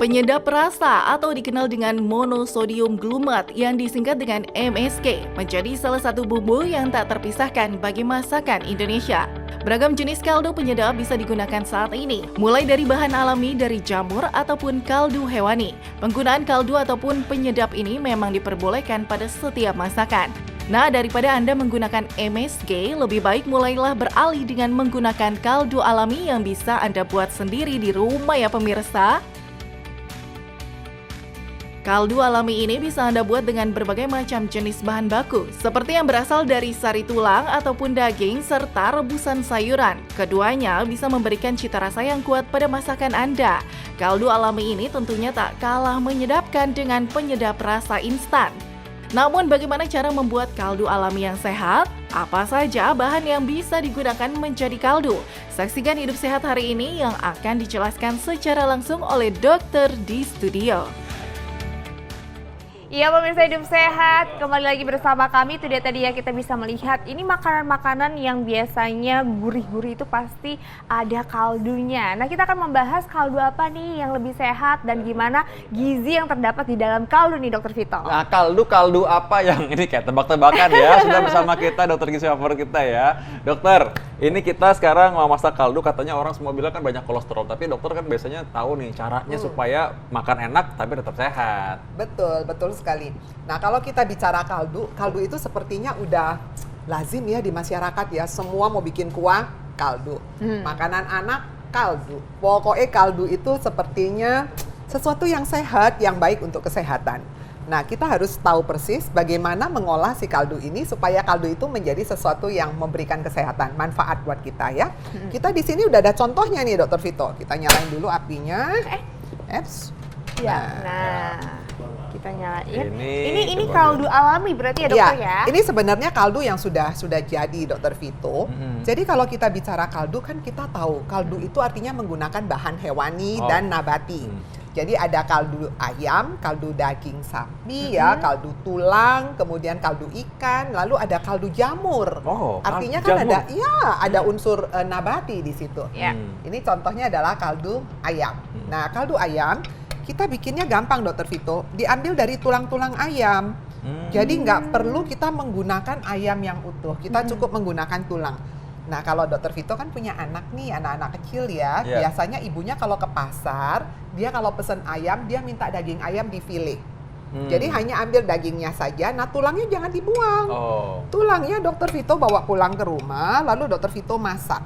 Penyedap rasa atau dikenal dengan monosodium glumat yang disingkat dengan MSG menjadi salah satu bumbu yang tak terpisahkan bagi masakan Indonesia. Beragam jenis kaldu penyedap bisa digunakan saat ini, mulai dari bahan alami dari jamur ataupun kaldu hewani. Penggunaan kaldu ataupun penyedap ini memang diperbolehkan pada setiap masakan. Nah, daripada Anda menggunakan MSG, lebih baik mulailah beralih dengan menggunakan kaldu alami yang bisa Anda buat sendiri di rumah ya pemirsa. Kaldu alami ini bisa Anda buat dengan berbagai macam jenis bahan baku, seperti yang berasal dari sari tulang ataupun daging, serta rebusan sayuran. Keduanya bisa memberikan cita rasa yang kuat pada masakan Anda. Kaldu alami ini tentunya tak kalah menyedapkan dengan penyedap rasa instan. Namun bagaimana cara membuat kaldu alami yang sehat? Apa saja bahan yang bisa digunakan menjadi kaldu? Saksikan Hidup Sehat hari ini yang akan dijelaskan secara langsung oleh dokter di studio. Iya pemirsa Hidup Sehat, kembali lagi bersama kami. Itu dia tadi ya, kita bisa melihat ini makanan-makanan yang biasanya gurih-gurih itu pasti ada kaldunya. Nah, kita akan membahas kaldu apa nih yang lebih sehat dan gimana gizi yang terdapat di dalam kaldu nih Dokter Vito. Nah, kaldu apa yang ini kayak tebak-tebakan ya. Sudah bersama kita dokter gizi favorit kita ya. Dokter, ini kita sekarang mau masak kaldu, katanya orang semua bilang kan banyak kolesterol, tapi dokter kan biasanya tahu nih caranya supaya makan enak tapi tetap sehat. Betul sekali. Nah, kalau kita bicara kaldu itu sepertinya udah lazim ya di masyarakat ya. Semua mau bikin kuah, kaldu. Makanan anak, kaldu. Pokoknya kaldu itu sepertinya sesuatu yang sehat, yang baik untuk kesehatan. Nah, kita harus tahu persis bagaimana mengolah si kaldu ini supaya kaldu itu menjadi sesuatu yang memberikan kesehatan, manfaat buat kita ya. Kita di sini udah ada contohnya nih Dokter Vito. Kita nyalain dulu apinya. Nah, kita nyalain. Ini coba kaldu alami berarti ya dokter ya? Ini sebenarnya kaldu yang sudah jadi Dokter Vito. Jadi kalau kita bicara kaldu kan kita tahu kaldu itu artinya menggunakan bahan hewani dan nabati. Jadi ada kaldu ayam, kaldu daging sapi ya, kaldu tulang, kemudian kaldu ikan, lalu ada kaldu jamur. Artinya kan jamur. ada unsur nabati di situ. Ini contohnya adalah kaldu ayam. Nah, kaldu ayam kita bikinnya gampang Dokter Vito, diambil dari tulang-tulang ayam. Jadi nggak perlu kita menggunakan ayam yang utuh, kita cukup menggunakan tulang. Nah, kalau Dokter Vito kan punya anak nih, anak-anak kecil ya. Biasanya ibunya kalau ke pasar, dia kalau pesen ayam, dia minta daging ayam di file. Jadi hanya ambil dagingnya saja, nah tulangnya jangan dibuang. Tulangnya Dokter Vito bawa pulang ke rumah, lalu Dokter Vito masak.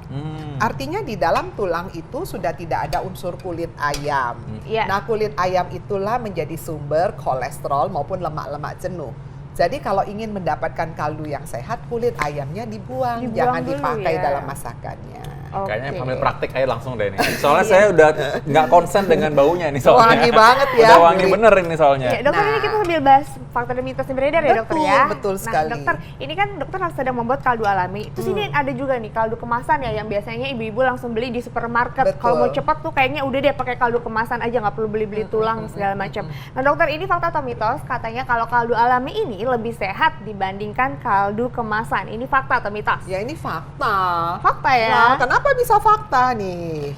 Artinya di dalam tulang itu sudah tidak ada unsur kulit ayam. Nah, kulit ayam itulah menjadi sumber kolesterol maupun lemak-lemak jenuh. Jadi kalau ingin mendapatkan kaldu yang sehat, kulit ayamnya dibuang jangan dipakai dalam masakannya. Kayaknya ambil praktik aja langsung deh nih. Soalnya saya udah nggak konsen dengan baunya nih soalnya. Wangi banget ya. Udah wangi bener ini soalnya. Dokter, ini kita sambil bahas fakta dan mitos yang beredar ya dokter ya? Betul sekali. Nah dokter, ini kan dokter sedang membuat kaldu alami. Terus ini ada juga nih kaldu kemasan ya yang biasanya ibu-ibu langsung beli di supermarket. Kalau mau cepat tuh kayaknya udah deh pakai kaldu kemasan aja, nggak perlu beli-beli tulang segala macam. Nah dokter, ini fakta atau mitos? Katanya kalau kaldu alami ini lebih sehat dibandingkan kaldu kemasan. Ini fakta atau mitos? Ya, ini fakta. Fakta ya? Nah, kenapa bisa fakta nih?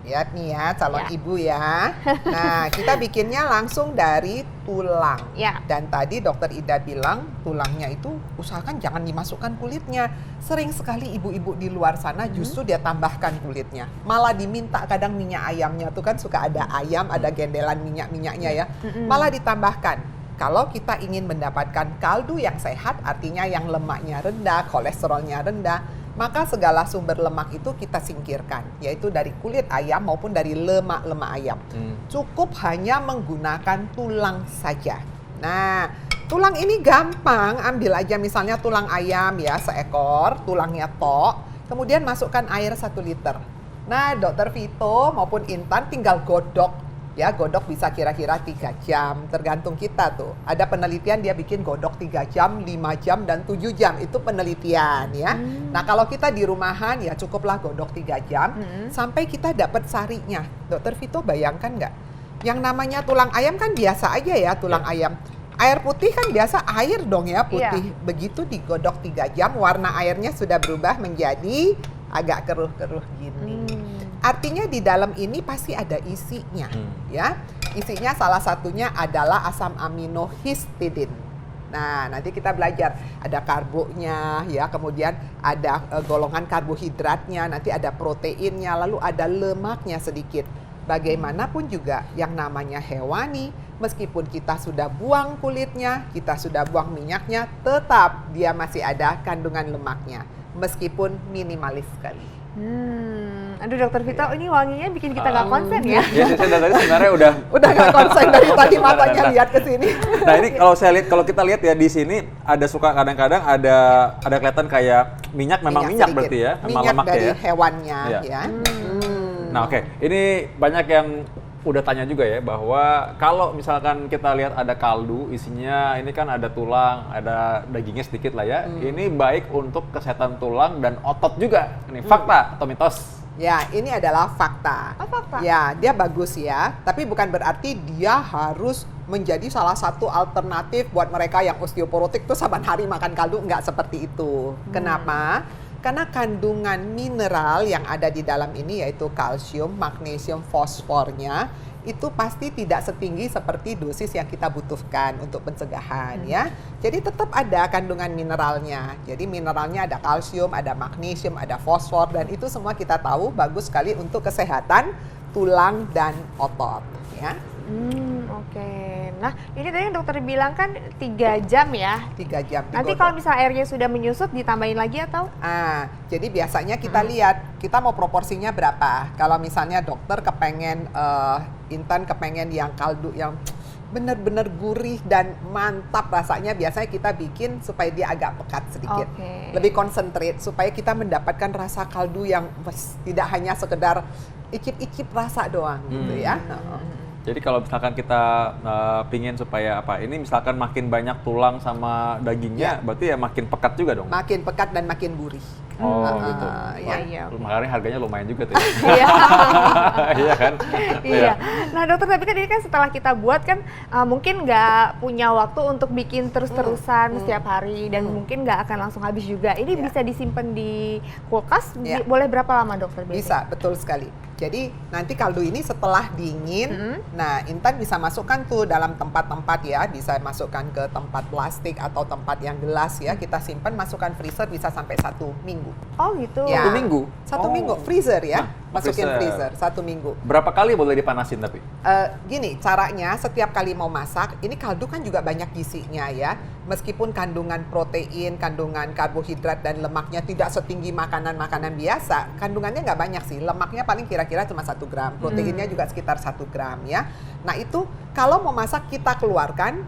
Lihat nih ya, calon ibu ya. Nah, kita bikinnya langsung dari tulang. Dan tadi Dokter Ida bilang tulangnya itu usahakan jangan dimasukkan kulitnya. Sering sekali ibu-ibu di luar sana justru dia tambahkan kulitnya. Malah diminta kadang minyak ayamnya tuh kan suka ada ayam, ada gendelan minyak-minyaknya ya. Malah ditambahkan. Kalau kita ingin mendapatkan kaldu yang sehat, artinya yang lemaknya rendah, kolesterolnya rendah, maka segala sumber lemak itu kita singkirkan, yaitu dari kulit ayam maupun dari lemak-lemak ayam. Cukup hanya menggunakan tulang saja. Nah, tulang ini gampang, ambil aja misalnya tulang ayam ya, seekor, tulangnya tok, kemudian masukkan air 1 liter. Nah, Dokter Vito maupun Intan tinggal godok. Ya, godok bisa kira-kira 3 jam, tergantung kita tuh. Ada penelitian dia bikin godok 3 jam, 5 jam, dan 7 jam. Itu penelitian ya. Nah, kalau kita di rumahan ya cukuplah godok 3 jam, sampai kita dapat sarinya. Dokter Vito bayangkan nggak? Yang namanya tulang ayam kan biasa aja ya, tulang ayam. Air putih kan biasa air dong ya, putih. Begitu digodok 3 jam, warna airnya sudah berubah menjadi agak keruh-keruh gini. Artinya di dalam ini pasti ada isinya, ya. isinya salah satunya adalah asam amino histidin. Nah, nanti kita belajar ada karbonya ya, kemudian ada golongan karbohidratnya, nanti ada proteinnya, lalu ada lemaknya sedikit. Bagaimanapun juga yang namanya hewani, meskipun kita sudah buang kulitnya, kita sudah buang minyaknya, tetap dia masih ada kandungan lemaknya, meskipun minimalis sekali. Aduh Dokter Vito, ini wanginya bikin kita nggak konsen ya? Ya, saya tadi sebenarnya udah nggak konsen dari tadi matanya lihat ke sini. Nah ini kalau kita lihat ya di sini ada suka kadang-kadang ada kelihatan kayak minyak minyak sedikit. berarti ya, sama minyak lemaknya dari ya. hewannya ya. Nah oke, ini banyak yang udah tanya juga ya bahwa kalau misalkan kita lihat ada kaldu isinya ini kan ada tulang, ada dagingnya sedikit lah ya. Ini baik untuk kesehatan tulang dan otot juga. Ini fakta atau mitos? Ya, ini adalah fakta. Oh, fakta. Ya, dia bagus ya, tapi bukan berarti dia harus menjadi salah satu alternatif buat mereka yang osteoporotik tuh saban hari makan kaldu, nggak seperti itu. Kenapa? Karena kandungan mineral yang ada di dalam ini yaitu kalsium, magnesium, fosfornya itu pasti tidak setinggi seperti dosis yang kita butuhkan untuk pencegahan ya. Jadi tetap ada kandungan mineralnya. Jadi mineralnya ada kalsium, ada magnesium, ada fosfor dan itu semua kita tahu bagus sekali untuk kesehatan tulang dan otot ya. Oke. Nah, ini tadi yang dokter bilang kan 3 jam ya? 3 jam. Nanti kalau misalnya airnya sudah menyusut, ditambahin lagi atau? Jadi biasanya kita lihat, kita mau proporsinya berapa. Kalau misalnya dokter kepengen, Intan kepengen yang kaldu yang benar-benar gurih dan mantap rasanya, biasanya kita bikin supaya dia agak pekat sedikit. Lebih konsentrate, supaya kita mendapatkan rasa kaldu yang tidak hanya sekedar icip-icip rasa doang gitu ya. Jadi kalau misalkan kita pingin supaya apa, ini misalkan makin banyak tulang sama dagingnya, berarti ya makin pekat juga dong? Makin pekat dan makin gurih. Oh gitu. Iya. Makanya harganya lumayan juga tuh. Iya. Iya kan? Iya. Nah dokter, tapi kan ini kan setelah kita buat kan mungkin nggak punya waktu untuk bikin terus-terusan setiap hari dan mungkin nggak akan langsung habis juga. Ini bisa disimpan di kulkas, boleh berapa lama dokter? Bisa, betul sekali. Jadi nanti kaldu ini setelah dingin, nah Intan bisa masukkan tuh dalam tempat-tempat ya, bisa masukkan ke tempat plastik atau tempat yang gelas ya, kita simpan, masukkan freezer bisa sampai 1 minggu. Oh gitu? Ya. 1 minggu? 1 minggu, freezer ya, masukin freezer 1 minggu. Berapa kali boleh dipanasin tapi? Gini, caranya setiap kali mau masak, ini kaldu kan juga banyak gizinya ya, meskipun kandungan protein, kandungan karbohidrat dan lemaknya tidak setinggi makanan-makanan biasa, kandungannya nggak banyak sih, lemaknya paling kira-kira cuma 1 gram, proteinnya juga sekitar 1 gram ya. Nah itu kalau mau masak kita keluarkan,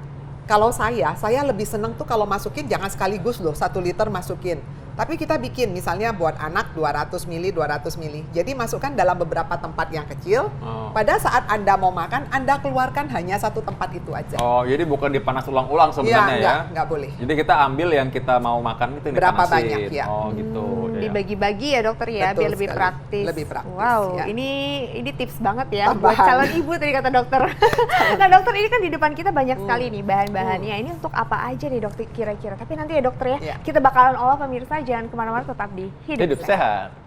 kalau saya lebih seneng tuh kalau masukin jangan sekaligus loh 1 liter masukin. Tapi kita bikin misalnya buat anak 200 ml, 200 ml. Jadi masukkan dalam beberapa tempat yang kecil. Pada saat Anda mau makan, Anda keluarkan hanya 1 tempat itu aja. Oh, jadi bukan dipanas ulang-ulang sebenarnya ya? Nggak boleh. Jadi kita ambil yang kita mau makan itu yang berapa dipanasin. banyak ya? Oh gitu. Dibagi-bagi ya dokter ya, Betul biar lebih sekali. praktis. Lebih praktis. Wow, ya. ini tips banget ya Tambahan. buat calon ibu tadi kata dokter. Nah dokter, ini kan di depan kita banyak sekali nih bahan-bahannya. Ini untuk apa aja nih dokter kira-kira? Tapi nanti ya dokter ya, kita bakalan olah pemirsa, jangan kemana-mana, tetap di Hidup Sehat.